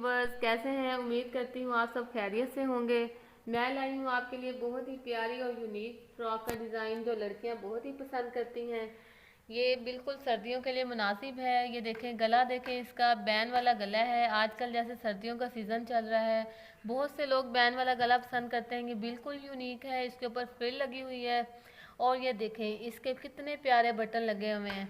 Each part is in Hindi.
बस कैसे हैं। उम्मीद करती हूँ आप सब खैरियत से होंगे। मैं लाई हूँ आपके लिए बहुत ही प्यारी और यूनिक फ्रॉक का डिज़ाइन जो लड़कियाँ बहुत ही पसंद करती हैं। ये बिल्कुल सर्दियों के लिए मुनासिब है। ये देखें, गला देखें, इसका बैन वाला गला है। आजकल जैसे सर्दियों का सीज़न चल रहा है, बहुत से लोग बैन वाला गला पसंद करते हैं। ये बिल्कुल यूनिक है, इसके ऊपर फ्रिल लगी हुई है। और ये देखें, इसके कितने प्यारे बटन लगे हुए हैं।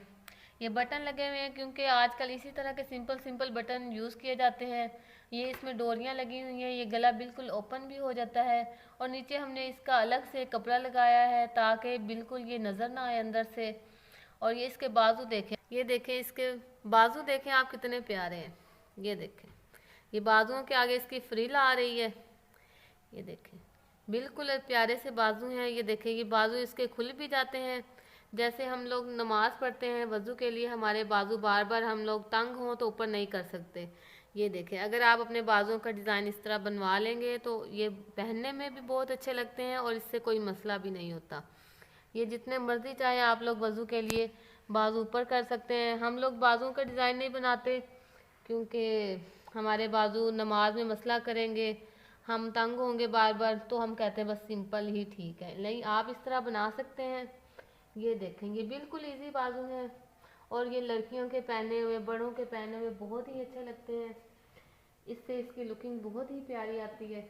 ये बटन लगे हुए हैं क्योंकि आजकल इसी तरह के सिंपल सिंपल बटन यूज़ किए जाते हैं। ये इसमें डोरियां लगी हुई हैं। ये गला बिल्कुल ओपन भी हो जाता है। और नीचे हमने इसका अलग से कपड़ा लगाया है ताकि बिल्कुल ये नज़र ना आए अंदर से। और ये इसके बाजू देखें, ये देखें, इसके बाजू देखें आप कितने प्यारे हैं। ये देखें, ये बाजुओं के आगे इसकी फ्रिल आ रही है। ये देखें, बिल्कुल प्यारे से बाजू हैं। ये देखें, ये बाजू इसके खुल भी जाते हैं। जैसे हम लोग नमाज पढ़ते हैं वज़ू के लिए, हमारे बाजू बार बार हम लोग तंग हों तो ऊपर नहीं कर सकते। ये देखें, अगर आप अपने बाजुओं का डिज़ाइन इस तरह बनवा लेंगे तो ये पहनने में भी बहुत अच्छे लगते हैं और इससे कोई मसला भी नहीं होता। ये जितने मर्जी चाहे आप लोग वज़ू के लिए बाजू ऊपर कर सकते हैं। हम लोग बाजुओं का डिज़ाइन नहीं बनाते क्योंकि हमारे बाजू नमाज में मसला करेंगे, हम तंग होंगे बार बार, तो हम कहते हैं बस सिंपल ही ठीक है। नहीं, आप इस तरह बना सकते हैं। ये देखेंगे, बिल्कुल इजी बाजू है। और ये लड़कियों के पहने हुए, बड़ों के पहने हुए बहुत ही अच्छे लगते हैं। इससे इसकी लुकिंग बहुत ही प्यारी आती है।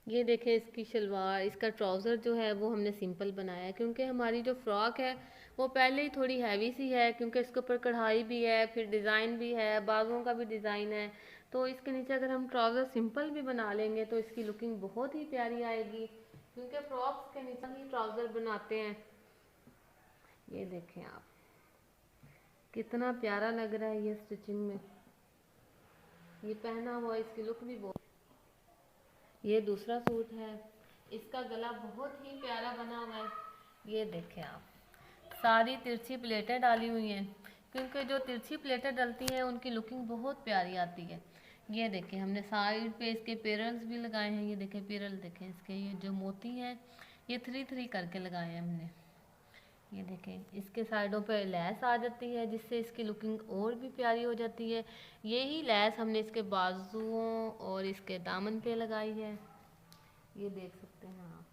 ये देखें, इसकी शलवार, इसका ट्राउज़र जो है वो हमने सिंपल बनाया है क्योंकि हमारी जो फ्रॉक है वो पहले ही थोड़ी हैवी सी है, क्योंकि इसके ऊपर कढ़ाई भी है, फिर डिज़ाइन भी है, बाजुओं का भी डिज़ाइन है। तो इसके नीचे अगर हम ट्राउज़र सिंपल भी बना लेंगे तो इसकी लुकिंग बहुत ही प्यारी आएगी, क्योंकि फ्रॉक्स के नीचे ही ट्राउज़र बनाते हैं। ये देखें आप, कितना प्यारा लग रहा है ये स्टिचिंग में। ये पहना हुआ इसकी लुक भी बहुत। ये दूसरा सूट है, इसका गला बहुत ही प्यारा बना हुआ है। ये देखें आप, सारी तिरछी प्लेटें डाली हुई हैं क्योंकि जो तिरछी प्लेटें डलती हैं उनकी लुकिंग बहुत प्यारी आती है। ये देखें, हमने साइड पे इसके पेरल्स भी लगाए हैं। ये देखें पेरल, देखें इसके, ये जो मोती हैं ये 3-3 करके लगाए हैं हमने। ये देखें, इसके साइडों पे लैस आ जाती है जिससे इसकी लुकिंग और भी प्यारी हो जाती है। यही लैस हमने इसके बाजुओं और इसके दामन पे लगाई है। ये देख सकते हैं आप,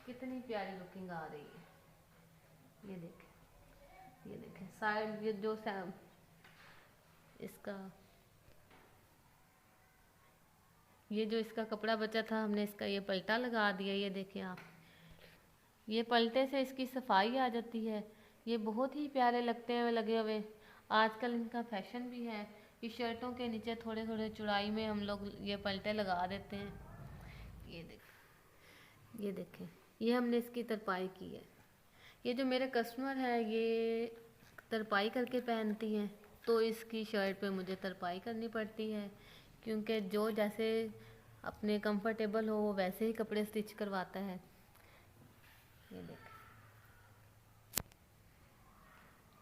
कितनी प्यारी लुकिंग आ रही है। ये देखें, ये देखें साइड, ये जो इसका, ये जो इसका कपड़ा बचा था हमने इसका ये पलटा लगा दिया। ये देखें आप, ये पलटे से इसकी सफाई आ जाती है। ये बहुत ही प्यारे लगते हैं लगे हुए। आजकल इनका फैशन भी है कि शर्टों के नीचे थोड़े थोड़े चौड़ाई में हम लोग ये पलटे लगा देते हैं। ये देखें, ये देखें, ये हमने इसकी तरपाई की है। ये जो मेरे कस्टमर हैं ये तरपाई करके पहनती हैं, तो इसकी शर्ट पे मुझे तरपाई करनी पड़ती है क्योंकि जो जैसे अपने कंफर्टेबल हो वो वैसे ही कपड़े स्टिच करवाता है। ये देखें,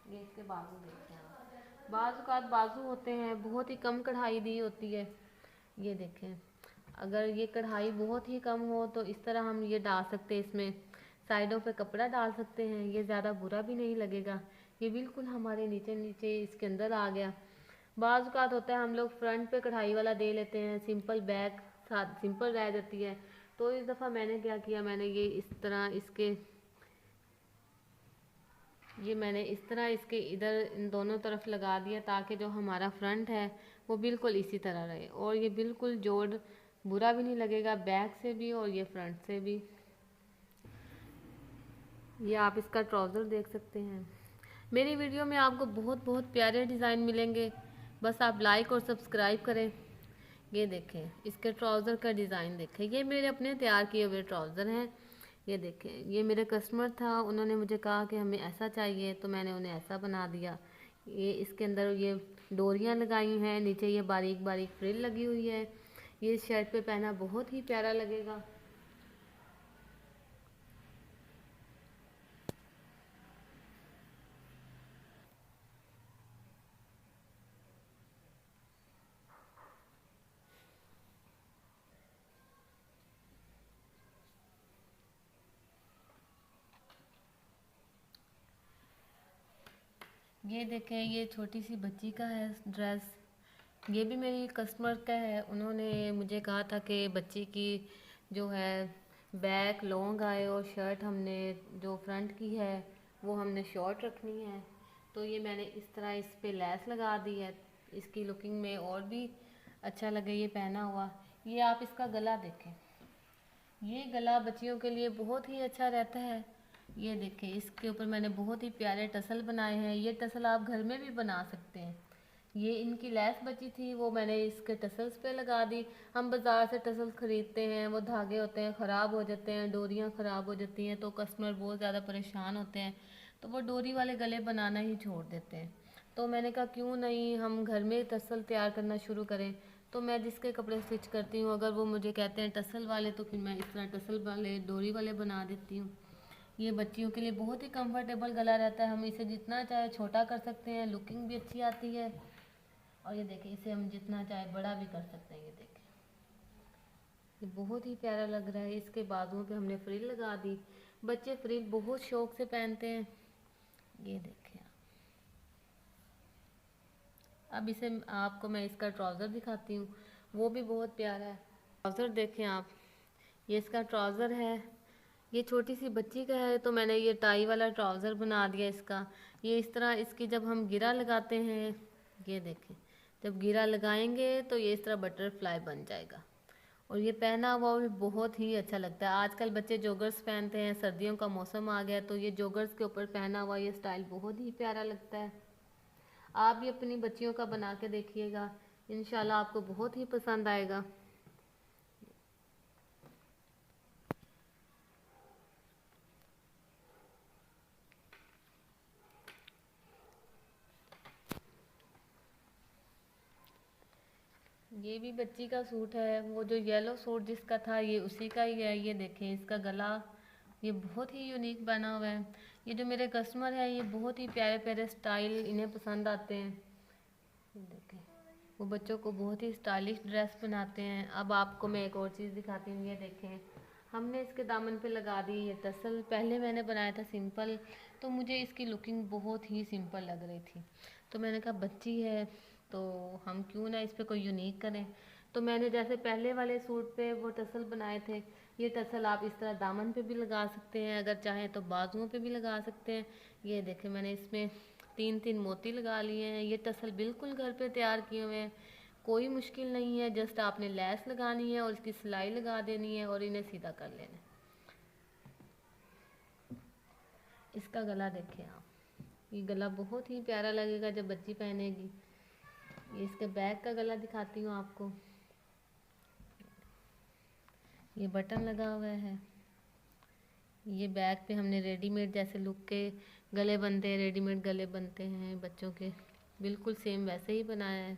ये इसके बाजू देखते हैं आप। बाजू का बाजू होते हैं, बहुत ही कम कढ़ाई दी होती है। ये देखें, अगर ये कढ़ाई बहुत ही कम हो तो इस तरह हम ये डाल सकते हैं, इसमें साइडों पे कपड़ा डाल सकते हैं। ये ज़्यादा बुरा भी नहीं लगेगा। ये बिल्कुल हमारे नीचे नीचे इसके अंदर आ गया। बाज़ औक़ात होता है हम लोग फ्रंट पे कढ़ाई वाला दे लेते हैं, सिंपल बैक साथ सिंपल रह जाती है। तो इस दफ़ा मैंने क्या किया, मैंने ये इस तरह इसके, ये मैंने इस तरह इसके इधर इन दोनों तरफ लगा दिया ताकि जो हमारा फ्रंट है वो बिल्कुल इसी तरह रहे और ये बिल्कुल जोड़ बुरा भी नहीं लगेगा बैक से भी और ये फ्रंट से भी। ये आप इसका ट्राउज़र देख सकते हैं। मेरी वीडियो में आपको बहुत बहुत प्यारे डिज़ाइन मिलेंगे, बस आप लाइक और सब्सक्राइब करें। ये देखें, इसके ट्राउज़र का डिज़ाइन देखें, ये मेरे अपने तैयार किए हुए ट्राउज़र हैं। ये देखें, ये मेरे कस्टमर था, उन्होंने मुझे कहा कि हमें ऐसा चाहिए तो मैंने उन्हें ऐसा बना दिया। ये इसके अंदर ये डोरियां लगाई हैं, नीचे ये बारीक बारीक फ्रिल लगी हुई है। ये शर्ट पे पहना बहुत ही प्यारा लगेगा। ये देखें, ये छोटी सी बच्ची का है ड्रेस। ये भी मेरी कस्टमर का है। उन्होंने मुझे कहा था कि बच्ची की जो है बैक लॉन्ग आए और शर्ट हमने जो फ्रंट की है वो हमने शॉर्ट रखनी है। तो ये मैंने इस तरह इस पे लेस लगा दी है, इसकी लुकिंग में और भी अच्छा लगे ये पहना हुआ। ये आप इसका गला देखें, ये गला बच्चियों के लिए बहुत ही अच्छा रहता है। ये देखें, इसके ऊपर मैंने बहुत ही प्यारे टसल बनाए हैं। ये टसल आप घर में भी बना सकते हैं। ये इनकी लेस बची थी, वो मैंने इसके टसल्स पे लगा दी। हम बाज़ार से टसल्स ख़रीदते हैं, वो धागे होते हैं ख़राब हो जाते हैं, डोरियाँ ख़राब हो जाती हैं, तो कस्टमर बहुत ज़्यादा परेशान होते हैं, तो वो डोरी वाले गले बनाना ही छोड़ देते हैं। तो मैंने कहा क्यों नहीं हम घर में टसल तैयार करना शुरू करें। तो मैं जिसके कपड़े स्टिच करती हूँ अगर वो मुझे कहते हैं टसल वाले, तो फिर मैं इस तरह टसल वाले डोरी वाले बना देती हूँ। ये बच्चियों के लिए बहुत ही कंफर्टेबल गला रहता है। हम इसे जितना चाहे छोटा कर सकते हैं, लुकिंग भी अच्छी आती है। और ये देखें, इसे हम जितना चाहे बड़ा भी कर सकते हैं। ये देखें, ये बहुत ही प्यारा लग रहा है। इसके बाजुओं पे हमने फ्रिल लगा दी। बच्चे फ्रिल बहुत शौक से पहनते हैं। ये देखें आप। अब इसे आपको मैं इसका ट्राउज़र दिखाती हूँ, वो भी बहुत प्यारा है। ट्राउज़र देखें आप, ये इसका ट्राउज़र है। ये छोटी सी बच्ची का है, तो मैंने ये टाई वाला ट्राउज़र बना दिया इसका। ये इस तरह इसकी जब हम गिरा लगाते हैं, ये देखें, जब गिरा लगाएंगे तो ये इस तरह बटरफ्लाई बन जाएगा। और ये पहना हुआ भी बहुत ही अच्छा लगता है। आजकल बच्चे जॉगर्स पहनते हैं, सर्दियों का मौसम आ गया, तो ये जॉगर्स के ऊपर पहना हुआ ये स्टाइल बहुत ही प्यारा लगता है। आप भी अपनी बच्चियों का बना के देखिएगा, इंशाल्लाह आपको बहुत ही पसंद आएगा। ये भी बच्ची का सूट है, वो जो येलो सूट जिसका था ये उसी का ही है। ये देखें, इसका गला ये बहुत ही यूनिक बना हुआ है। ये जो मेरे कस्टमर हैं ये बहुत ही प्यारे प्यारे स्टाइल इन्हें पसंद आते हैं। ये देखें, वो बच्चों को बहुत ही स्टाइलिश ड्रेस बनाते हैं। अब आपको मैं एक और चीज़ दिखाती हूँ। ये देखें, हमने इसके दामन पे लगा दी ये टसल। पहले मैंने बनाया था सिंपल, तो मुझे इसकी लुकिंग बहुत ही सिंपल लग रही थी, तो मैंने कहा बच्ची है तो हम क्यों ना इस पे कोई यूनिक करें। तो मैंने जैसे पहले वाले सूट पे वो टसल बनाए थे, ये टसल आप इस तरह दामन पे भी लगा सकते हैं, अगर चाहें तो बाजुओं पे भी लगा सकते हैं। ये देखें, मैंने इसमें 3-3 मोती लगा लिए हैं। ये टसल बिल्कुल घर पे तैयार किए हुए हैं, कोई मुश्किल नहीं है। जस्ट आपने लेस लगानी है और इसकी सिलाई लगा देनी है और इन्हें सीधा कर लेना है। इसका गला देखें आप, ये गला बहुत ही प्यारा लगेगा जब बच्ची पहनेगी। ये इसके बैक का गला दिखाती हूँ आपको। ये बटन लगा हुआ है। ये बैक पे हमने रेडीमेड जैसे लुक के गले बनते हैं, रेडीमेड गले बनते हैं बच्चों के, बिल्कुल सेम वैसे ही बनाया है।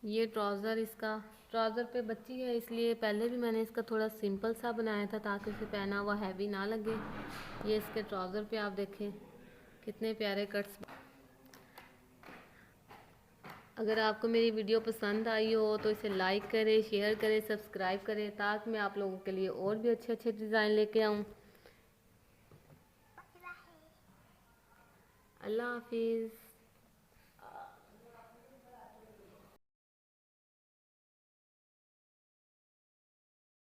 ये ट्राउज़र, इसका ट्राउज़र पे बच्ची है इसलिए पहले भी मैंने इसका थोड़ा सिंपल सा बनाया था ताकि उसे पहना हुआ हैवी ना लगे। ये इसके ट्राउज़र पे आप देखें कितने प्यारे कट्स। अगर आपको मेरी वीडियो पसंद आई हो तो इसे लाइक करें, शेयर करें, सब्सक्राइब करें, ताकि मैं आप लोगों के लिए और भी अच्छे अच्छे डिज़ाइन लेके आऊँ। अल्लाह हाफिज़।